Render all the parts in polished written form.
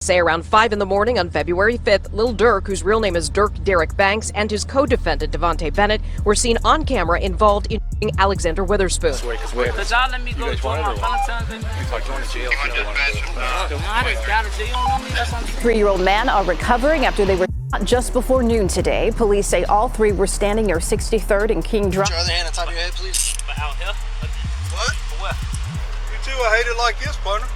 say around 5 in the morning on February 5th, Lil Durk, whose real name is Dirk Derek Banks, and his co-defendant Devontae Bennett were seen on camera involved in Alexander Witherspoon. Cause y'all let me go to my Valentine's Day. Three-year-old men are recovering after they were shot just before noon today. Police say all three were standing near 63rd and King Drive. Put your other hand on top of your head, please. Out here? What? What? You too, I hate it like this, partner.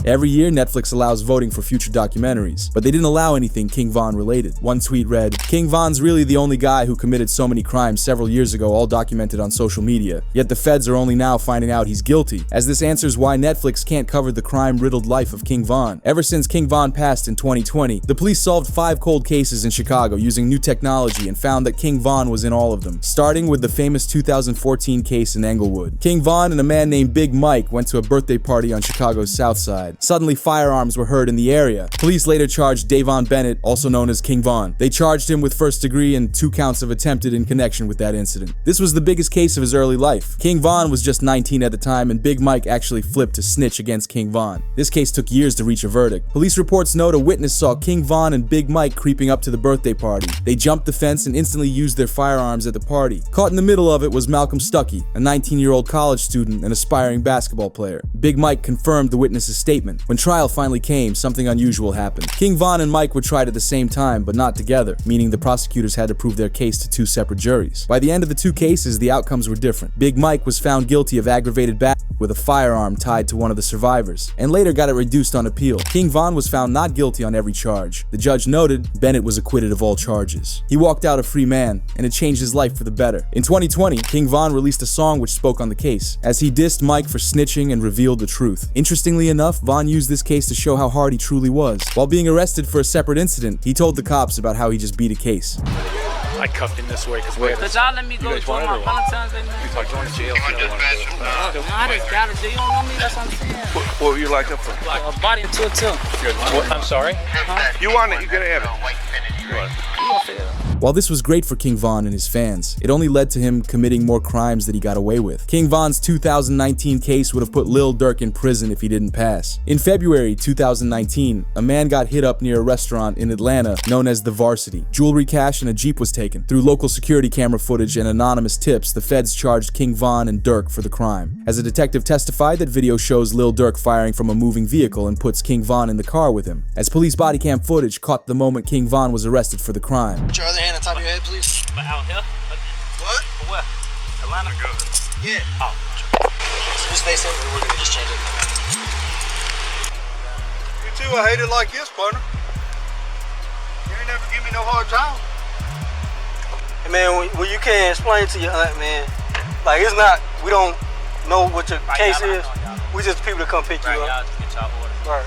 Every year, Netflix allows voting for future documentaries, but they didn't allow anything King Von related. One tweet read, "King Von's really the only guy who committed so many crimes several years ago, all documented on social media. Yet the feds are only now finding out he's guilty, as this answers why Netflix can't cover the crime-riddled life of King Von. Ever since King Von passed in 2020, the police solved 5 cold cases in Chicago using new technology and found that King Von was in all of them, starting with the famous 2014 case in Anglewood. King Von and a man named Big Mike went to a birthday party on Chicago's South Side. Suddenly, firearms were heard in the area. Police later charged Davon Bennett, also known as King Von. They charged him with first degree and 2 counts of attempted in connection with that incident. This was the biggest case of his early life. King Von was just 19 at the time, and Big Mike actually flipped to snitch against King Von. This case took years to reach a verdict. Police reports note a witness saw King Von and Big Mike creeping up to the birthday party. They jumped the fence and instantly used their firearms at the party. Caught in the middle of it was Malcolm Stuckey, a 19-year-old college student and aspiring basketball player. Big Mike confirmed the witness's statement. When trial finally came, something unusual happened. King Von and Mike were tried at the same time, but not together, meaning the prosecutors had to prove their case to 2 separate juries. By the end of the 2 cases, the outcomes were different. Big Mike was found guilty of aggravated battery with a firearm tied to one of the survivors, and later got it reduced on appeal. King Von was found not guilty on every charge. The judge noted Bennett was acquitted of all charges. He walked out a free man, and it changed his life for the better. In 2020, King Von released a song which spoke on the case, as he dissed Mike for snitching and revealed the truth. Interestingly enough, Von used this case to show how hard he truly was. While being arrested for a separate incident, he told the cops about how he just beat a case. I cuffed him this way because Cause y'all let me go to my Valentine's Day. you talk going to jail. I just got it. You don't know me. That's what I'm saying. What were you like up for? Like a body into a too. I'm sorry? You want it, you can have it. While this was great for King Von and his fans, it only led to him committing more crimes that he got away with. King Von's 2019 case would have put Lil Durk in prison if he didn't pass. In February 2019, a man got hit up near a restaurant in Atlanta known as The Varsity. Jewelry, cash, and a Jeep was taken. Through local security camera footage and anonymous tips, the feds charged King Von and Durk for the crime. As a detective testified, that video shows Lil Durk firing from a moving vehicle and puts King Von in the car with him. As police body cam footage caught the moment King Von was arrested for the crime. Put your other hand on top of your head, please. Out here? What? Where? Atlanta? Yeah. Oh. So just face it, we're gonna just change it. You too, I hate it like this, partner. You ain't never give me no hard time. Hey man, when you can't explain to your aunt, man, like it's not, we don't know what your case is. We just people that come pick you up. Right.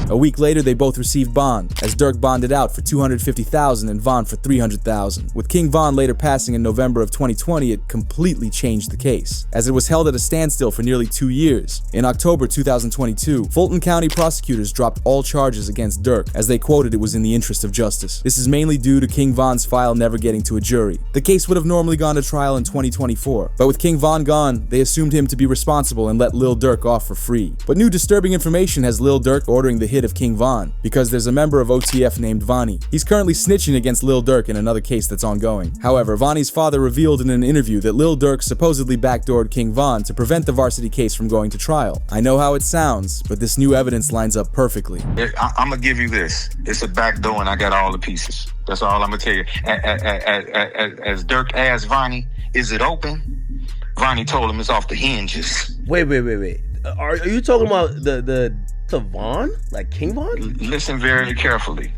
A week later, they both received bond, as Durk bonded out for $250,000 and Von for $300,000. With King Von later passing in November of 2020, it completely changed the case, as it was held at a standstill for nearly 2 years. In October 2022, Fulton County prosecutors dropped all charges against Durk, as they quoted it was in the interest of justice. This is mainly due to King Von's file never getting to a jury. The case would have normally gone to trial in 2024, but with King Von gone, they assumed him to be responsible and let Lil Durk off for free. But new disturbing information has Lil Durk ordering the hit of King Von, because there's a member of OTF named Vonnie. He's currently snitching against Lil Durk in another case that's ongoing. However, Vonnie's father revealed in an interview that Lil Durk supposedly backdoored King Von to prevent the Varsity case from going to trial. I know how it sounds, but this new evidence lines up perfectly. I'm gonna give you this. It's a backdoor and I got all the pieces. That's all I'm gonna tell you. As Durk asked Vonnie, is it open? Vonnie told him it's off the hinges. Wait. Are you talking about the Von? Like King Von? Listen very carefully.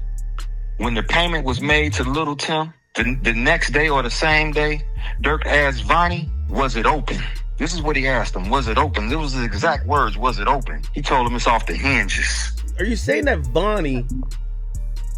When the payment was made to Little Tim, the next day or the same day, Durk asked Vonnie, was it open? This is what he asked him. Was it open? This was the exact words. Was it open? He told him it's off the hinges. Are you saying that Vonnie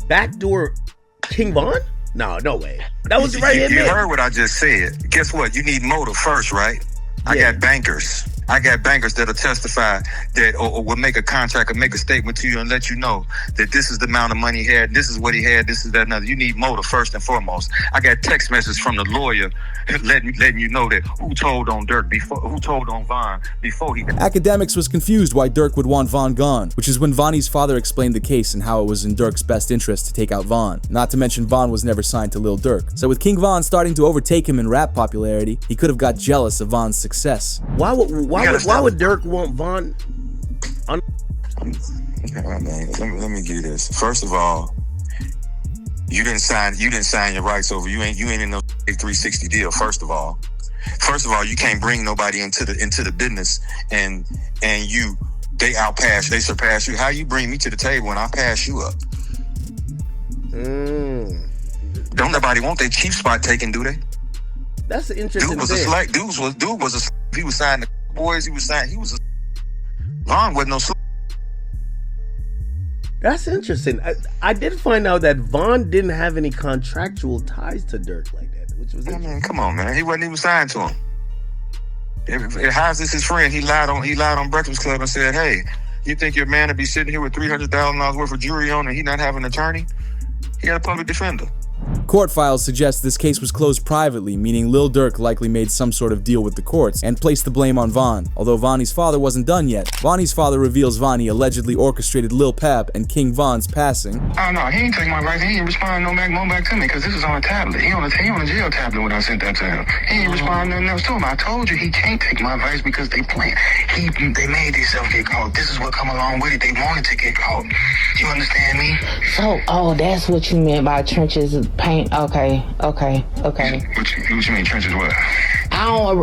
backdoor King Von? No way. That was right here. You heard what I just said. Guess what? You need motive first, right? I got bankers. I got bankers that'll testify that or will make a contract or make a statement to you and let you know that this is the amount of money he had, this is what he had, this is that another. You need motive first and foremost. I got text messages from the lawyer letting you know that who told on Dirk before, who told on Von before he. Academics was confused why Dirk would want Von gone, which is when Vonnie's father explained the case and how it was in Dirk's best interest to take out Von. Not to mention Von was never signed to Lil Durk. So with King Von starting to overtake him in rap popularity, he could have got jealous of Von's success. Why would Dirk want Von? Man, let me give you this. First of all, you didn't sign your rights over. You ain't in no 360 deal. First of all, you can't bring nobody into the business and they surpass you. How you bring me to the table and I pass you up? Don't nobody want their chief spot taken, do they? That's an interesting Dude was thing. a slack. He was signing the boys. He was Von wasn't no slack. That's interesting. I did find out that Von didn't have any contractual ties to Dirk like that, which was interesting. I mean, come on, man. He wasn't even signed to him. How's this his friend? He lied on Breakfast Club and said, "Hey, you think your man would be sitting here with $300,000 worth of jewelry on and he not have an attorney? He had a public defender." Court files suggest this case was closed privately, meaning Lil Durk likely made some sort of deal with the courts and placed the blame on Von. Although Vonnie's father wasn't done yet, Vonnie's father reveals Vonnie allegedly orchestrated Lil Pab and King Von's passing. Oh no, he ain't take my rights. He ain't respond no back to me because this is on a tablet. He on a jail tablet when I sent that to him. He ain't respond nothing else to him. I told you he can't take my advice because they playing. They made themselves get caught. This is what come along with it. They wanted to get caught. You understand me? So, that's what you meant by trenches paint. Okay. What you mean trenches what?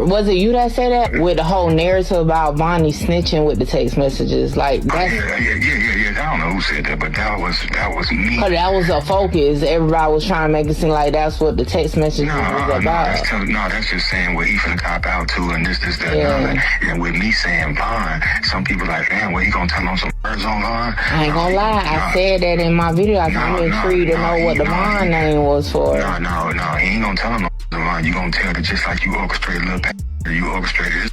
Was it you that said that? With the whole narrative about Vonnie snitching with the text messages. Like, that's... Yeah. I don't know who said that, but that was me. But that was a focus. Everybody was trying to make it seem like that's what the text message was about. That's just saying what he finna cop out to and this, that, and other. And with me saying Von, some people like, damn, what he gonna tell on some words on Von? I ain't gonna lie, I said that in my video. I'm intrigued to know what the Von name was for. No, he ain't gonna tell him no Von. You gonna tell it just like you orchestrated Lil Pab. You orchestrated this.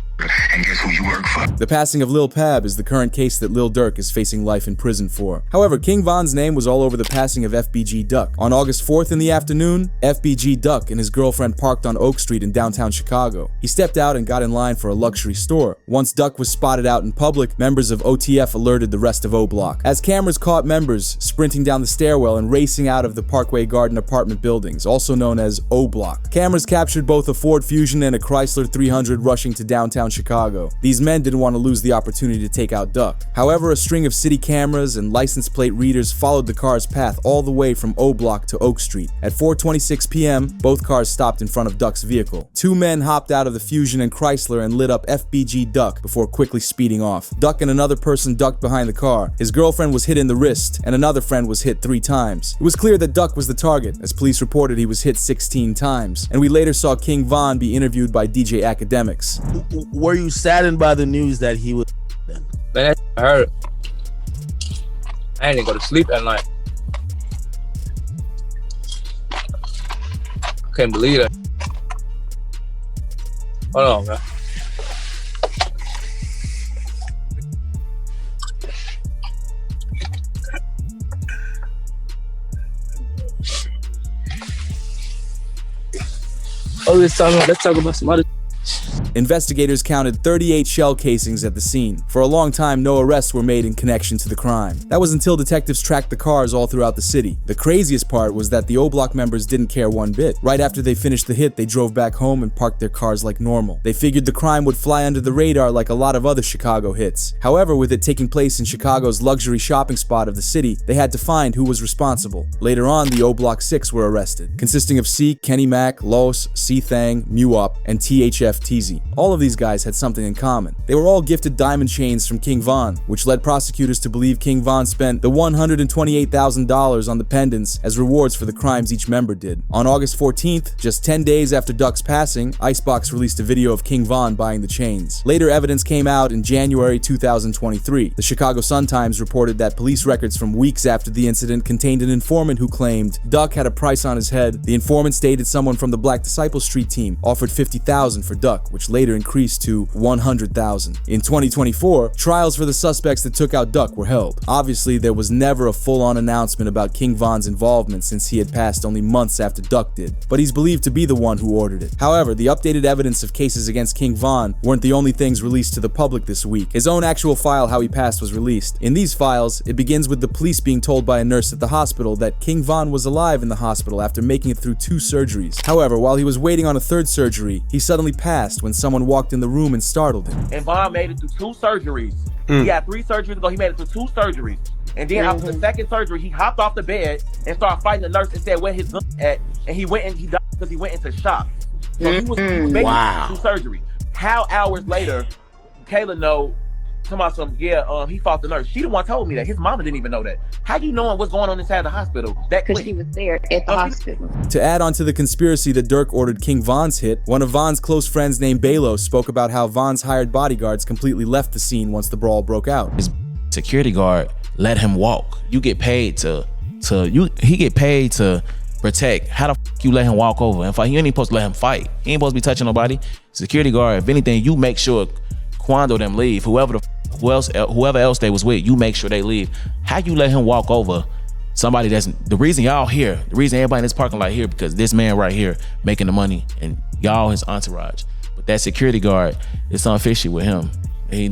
And guess who you work for? The passing of Lil Pab is the current case that Lil Durk is facing life in prison for. However, King Von's name was all over the passing of FBG Duck. On August 4th in the afternoon, FBG Duck and his girlfriend parked on Oak Street in downtown Chicago. He stepped out and got in line for a luxury store. Once Duck was spotted out in public, members of OTF alerted the rest of O Block. As cameras caught members sprinting down the stairwell and racing out of the Parkway Garden apartment buildings, also known as O Block. Cameras captured both a Ford Fusion and a Chrysler 300 rushing to downtown Chicago. These men didn't want to lose the opportunity to take out Duck. However, a string of city cameras and license plate readers followed the car's path all the way from O Block to Oak Street. At 4:26 p.m., both cars stopped in front of Duck's vehicle. Two men hopped out of the Fusion and Chrysler and lit up FBG Duck before quickly speeding off. Duck and another person ducked behind the car. His girlfriend was hit in the wrist, and another friend was hit 3 times. It was clear that Duck was the target, as police reported he was hit 16 times, and we later saw King Von be interviewed by DJ Academics. Were you saddened by the news that he was? Man, that hurt. I didn't go to sleep at night. I can't believe that. Hold on, man. Let's talk about some other. Investigators counted 38 shell casings at the scene. For a long time, no arrests were made in connection to the crime. That was until detectives tracked the cars all throughout the city. The craziest part was that the O Block members didn't care one bit. Right after they finished the hit, they drove back home and parked their cars like normal. They figured the crime would fly under the radar like a lot of other Chicago hits. However, with it taking place in Chicago's luxury shopping spot of the city, they had to find who was responsible. Later on, the O Block 6 were arrested, consisting of C, Kenny Mac, Los, C Thang, Muop, and THF Teasy. All of these guys had something in common. They were all gifted diamond chains from King Von, which led prosecutors to believe King Von spent the $128,000 on the pendants as rewards for the crimes each member did. On August 14th, just 10 days after Duck's passing, Icebox released a video of King Von buying the chains. Later evidence came out in January 2023. The Chicago Sun-Times reported that police records from weeks after the incident contained an informant who claimed Duck had a price on his head. The informant stated someone from the Black Disciple Street team offered $50,000 for Duck, which which later increased to 100,000. In 2024, trials for the suspects that took out Duck were held. Obviously, there was never a full-on announcement about King Von's involvement since he had passed only months after Duck did, but he's believed to be the one who ordered it. However, the updated evidence of cases against King Von weren't the only things released to the public this week. His own actual file how he passed was released. In these files, it begins with the police being told by a nurse at the hospital that King Von was alive in the hospital after making it through 2 surgeries. However, while he was waiting on a 3rd surgery, he suddenly passed when someone walked in the room and startled him. And Von made it through 2 surgeries. He had 3 surgeries ago. He made it through 2 surgeries. And then after the 2nd surgery, he hopped off the bed and started fighting the nurse and said where his gun at. And he went and he died because he went into shock. So he was making it through 2 surgeries. How hours later, Kayla know, talking about some, he fought the nurse. She the one told me that. His mama didn't even know that. How you knowing what's going on inside the hospital? Because she was there at the hospital. To add on to the conspiracy that Dirk ordered King Von's hit, one of Von's close friends named Balo spoke about how Von's hired bodyguards completely left the scene once the brawl broke out. His security guard let him walk. You get paid he get paid to protect. How the f you let him walk over and fight? You ain't even supposed to let him fight. He ain't supposed to be touching nobody. Security guard, if anything, you make sure Quando them leave. Whoever else they was with, you make sure they leave. How you let him walk over somebody that's the reason y'all here, the reason everybody in this parking lot here, because this man right here making the money and y'all his entourage. But that security guard, it's unfishy with him.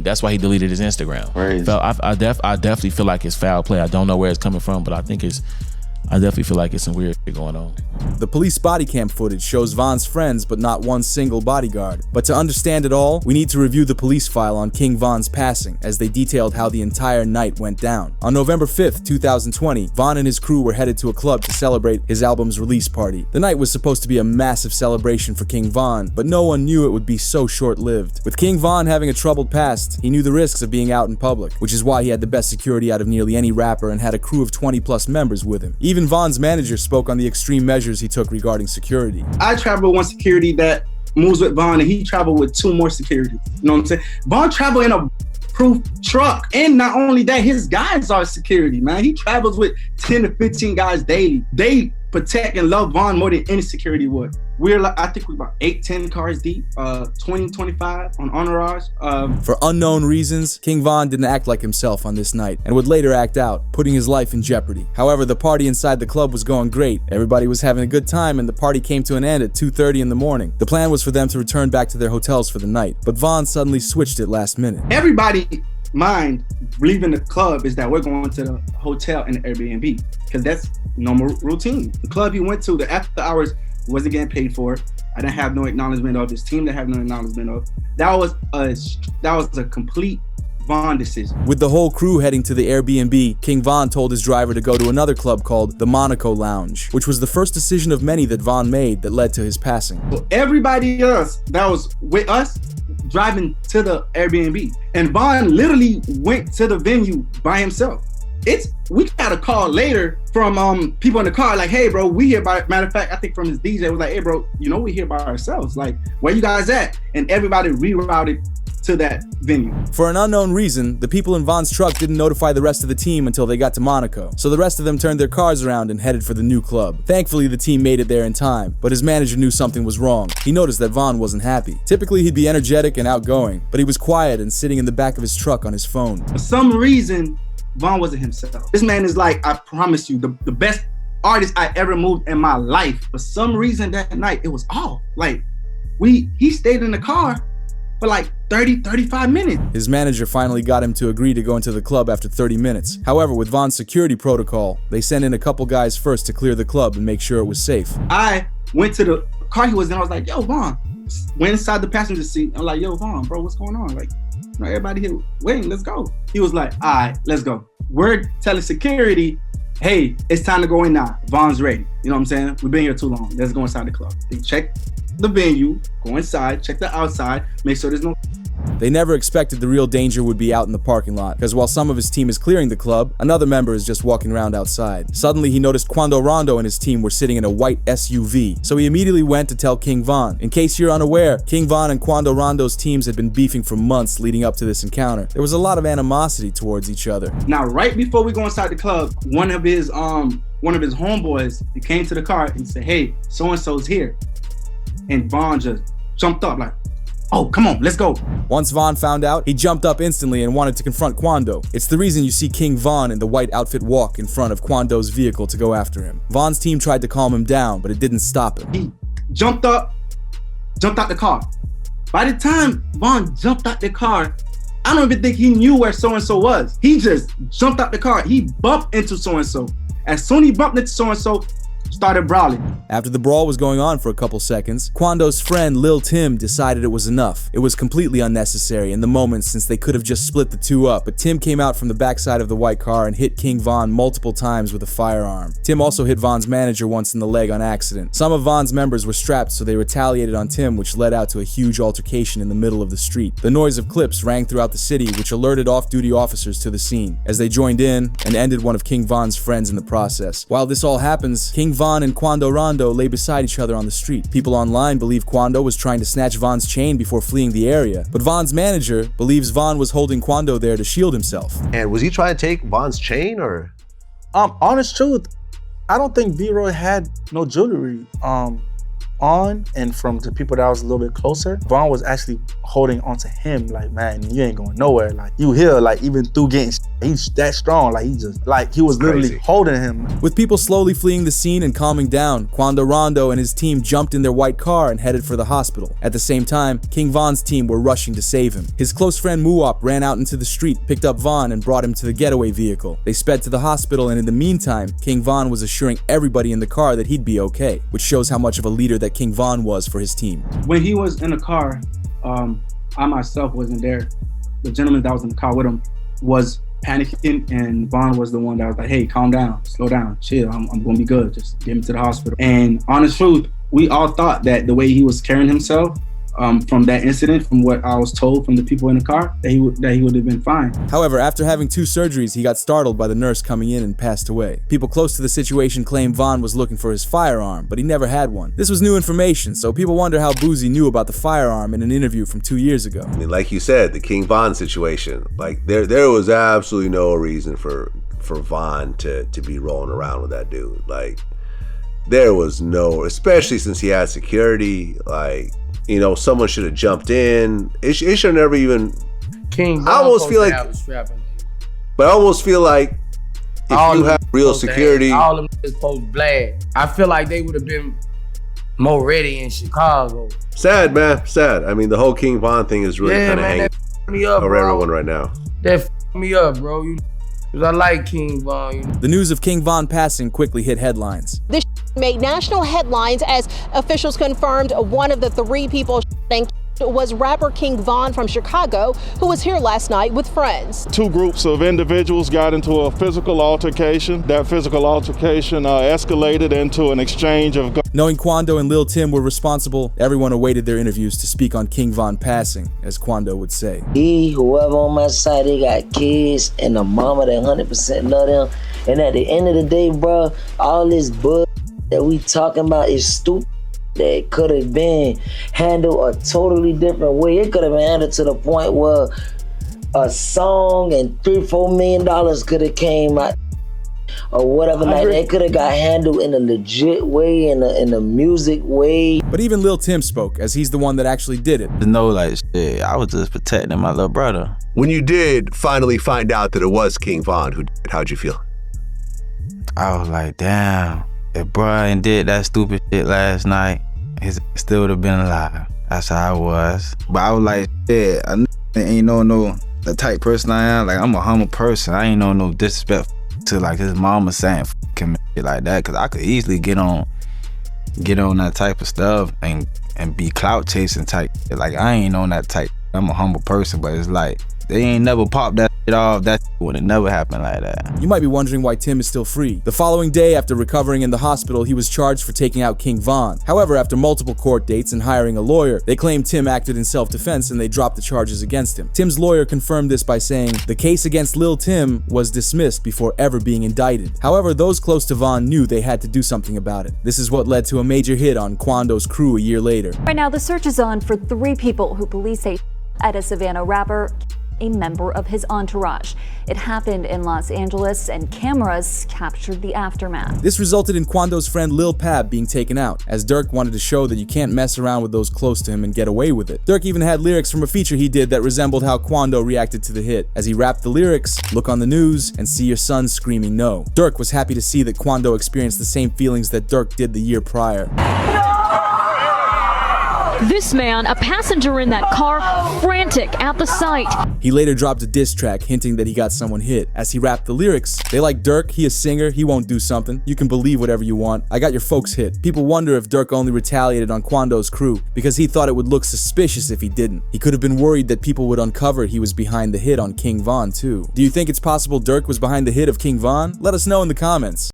That's why he deleted his Instagram. I definitely feel like it's foul play. I don't know where it's coming from, but I definitely feel like it's some weird shit going on. The police body cam footage shows Von's friends, but not one single bodyguard. But to understand it all, we need to review the police file on King Von's passing, as they detailed how the entire night went down. On November 5th, 2020, Von and his crew were headed to a club to celebrate his album's release party. The night was supposed to be a massive celebration for King Von, but no one knew it would be so short-lived. With King Von having a troubled past, he knew the risks of being out in public, which is why he had the best security out of nearly any rapper and had a crew of 20+ members with him. Even Von's manager spoke on the extreme measures he took regarding security. I travel with one security that moves with Von, and he traveled with 2 more security. You know what I'm saying? Von traveled in a proof truck, and not only that, his guys are security, man. He travels with 10 to 15 guys daily. They protect and love Von more than any security would. I think we're about 8-10 cars deep, 20-25 on entourage. For unknown reasons, King Von didn't act like himself on this night and would later act out, putting his life in jeopardy. However, the party inside the club was going great. Everybody was having a good time, and the party came to an end at 2:30 in the morning. The plan was for them to return back to their hotels for the night, but Von suddenly switched it last minute. Everybody mind leaving the club is that we're going to the hotel and the Airbnb, because that's normal routine. The club he went to, the after hours, wasn't getting paid for. I didn't have no acknowledgement of. His team didn't have no acknowledgement of. That was a complete Von decision. With the whole crew heading to the Airbnb, King Von told his driver to go to another club called the Monaco Lounge, which was the first decision of many that Von made that led to his passing. So everybody else that was with us driving to the Airbnb, and Von literally went to the venue by himself. We got a call later from people in the car, like, hey bro, we here by, matter of fact, I think from his DJ was like, hey bro, we here by ourselves, like, where you guys at? And everybody rerouted to that venue. For an unknown reason, the people in Von's truck didn't notify the rest of the team until they got to Monaco, so the rest of them turned their cars around and headed for the new club. Thankfully, the team made it there in time, but his manager knew something was wrong. He noticed that Von wasn't happy. Typically, he'd be energetic and outgoing, but he was quiet and sitting in the back of his truck on his phone. For some reason, Von wasn't himself. This man is like, I promise you, the best artist I ever moved in my life. For some reason that night, it was off. Like, he stayed in the car for like 30-35 minutes. His manager finally got him to agree to go into the club after 30 minutes. However, with Von's security protocol, they sent in a couple guys first to clear the club and make sure it was safe. I went to the car he was in. I was like, yo, Von. Went inside the passenger seat. I'm like, yo, Von, bro, what's going on? Like, everybody here waiting, let's go. He was like, all right, let's go. We're telling security, hey, it's time to go in now. Von's ready. You know what I'm saying? We've been here too long. Let's go inside the club. They check the venue, go inside, check the outside, make sure there's no... They never expected the real danger would be out in the parking lot, because while some of his team is clearing the club, another member is just walking around outside. Suddenly, he noticed Quando Rondo and his team were sitting in a white SUV, so he immediately went to tell King Von. In case you're unaware, King Von and Quando Rondo's teams had been beefing for months leading up to this encounter. There was a lot of animosity towards each other. Now, right before we go inside the club, one of his homeboys, he came to the car and said, hey, so-and-so's here. And Von just jumped up like, oh, come on, let's go. Once Von found out, he jumped up instantly and wanted to confront Quando. It's the reason you see King Von in the white outfit walk in front of Quando's vehicle to go after him. Von's team tried to calm him down, but it didn't stop him. He jumped out the car. By the time Von jumped out the car, I don't even think he knew where so-and-so was. He just jumped out the car. He bumped into so-and-so. As soon as he bumped into so-and-so, started brawling. After the brawl was going on for a couple seconds, Quando's friend Lil Tim decided it was enough. It was completely unnecessary in the moment since they could have just split the two up, but Tim came out from the backside of the white car and hit King Von multiple times with a firearm. Tim also hit Von's manager once in the leg on accident. Some of Von's members were strapped, so they retaliated on Tim, which led out to a huge altercation in the middle of the street. The noise of clips rang throughout the city, which alerted off-duty officers to the scene, as they joined in and ended one of King Von's friends in the process. While this all happens, King Von and Quando Rondo lay beside each other on the street. People online believe Quando was trying to snatch Von's chain before fleeing the area, but Von's manager believes Von was holding Quando there to shield himself. And was he trying to take Von's chain, or? Honest truth, I don't think V-Roy had no jewelry on, and from the people that was a little bit closer, Von was actually holding onto him like, man, you ain't going nowhere. Like, you here, like, even through getting he's that strong, like, he was literally holding him. With people slowly fleeing the scene and calming down, Quando Rondo and his team jumped in their white car and headed for the hospital. At the same time, King Von's team were rushing to save him. His close friend Muop ran out into the street, picked up Von, and brought him to the getaway vehicle. They sped to the hospital, and in the meantime, King Von was assuring everybody in the car that he'd be okay, which shows how much of a leader that King Von was for his team. When he was in the car, I myself wasn't there. The gentleman that was in the car with him was panicking, and Von was the one that was like, hey, calm down, slow down, chill, I'm gonna be good, just get him to the hospital. And honest truth, we all thought that the way he was carrying himself, from that incident, from what I was told from the people in the car, that he would have been fine. However, after having 2 surgeries, he got startled by the nurse coming in and passed away. People close to the situation claim Von was looking for his firearm, but he never had one. This was new information, so people wonder how Boozy knew about the firearm in an interview from 2 years ago. I mean, like you said, the King Von situation, like there was absolutely no reason for Von to be rolling around with that dude. Like, there was no, especially since he had security, like, you know, someone should have jumped in. It should never even. King. I almost feel like, but I almost feel like if you have real security, all of them is post blast. I feel like they would have been more ready in Chicago. Sad, man, sad. I mean, the whole King Von thing is really kind of hanging over everyone right now. That f me up, bro. Because I like King Von. You know? The news of King Von passing quickly hit headlines. This made national headlines as officials confirmed one of the 3 people was rapper King Von from Chicago, who was here last night with friends. 2 groups of individuals got into a physical altercation. That physical altercation escalated into an exchange of guns. Knowing Quando and Lil Tim were responsible, everyone awaited their interviews to speak on King Von passing, as Quando would say. Whoever on my side, they got kids and a mama that 100% love them. And at the end of the day, bro, all this bull that we talking about is stupid. That could have been handled a totally different way. It could have been handled to the point where a song and $3-4 million could have came out, or whatever. Like, they could have got handled in a legit way, in a music way. But even Lil Tim spoke, as he's the one that actually did it. No, like, shit, I was just protecting my little brother. When you did finally find out that it was King Von who did it, how'd you feel? I was like, damn, if Brian did that stupid shit last night, he still would have been alive. That's how I was. But I was like, yeah, I ain't no the type person I am. Like, I'm a humble person. I ain't no disrespect to like his mama saying f him shit like that. Cause I could easily get on that type of stuff and be clout chasing type. Like, I ain't on that type. I'm a humble person, but it's like, they ain't never popped that shit off. That would have never happened like that. You might be wondering why Tim is still free. The following day, after recovering in the hospital, he was charged for taking out King Von. However, after multiple court dates and hiring a lawyer, they claimed Tim acted in self-defense and they dropped the charges against him. Tim's lawyer confirmed this by saying the case against Lil Tim was dismissed before ever being indicted. However, those close to Von knew they had to do something about it. This is what led to a major hit on Quando's crew a year later. Right now, the search is on for 3 people who police say at a Savannah rapper. a member of his entourage. It happened in Los Angeles, and cameras captured the aftermath. This resulted in Quando's friend Lil Pab being taken out, as Durk wanted to show that you can't mess around with those close to him and get away with it. Durk even had lyrics from a feature he did that resembled how Quando reacted to the hit. As he rapped the lyrics, "Look on the news and see your son screaming no." Durk was happy to see that Quando experienced the same feelings that Durk did the year prior. This man, a passenger in that car, frantic at the sight. He later dropped a diss track hinting that he got someone hit. As he rapped the lyrics, "They like Durk, he a singer, he won't do something. You can believe whatever you want. I got your folks hit." People wonder if Durk only retaliated on Quando's crew because he thought it would look suspicious if he didn't. He could have been worried that people would uncover he was behind the hit on King Von too. Do you think it's possible Durk was behind the hit of King Von? Let us know in the comments.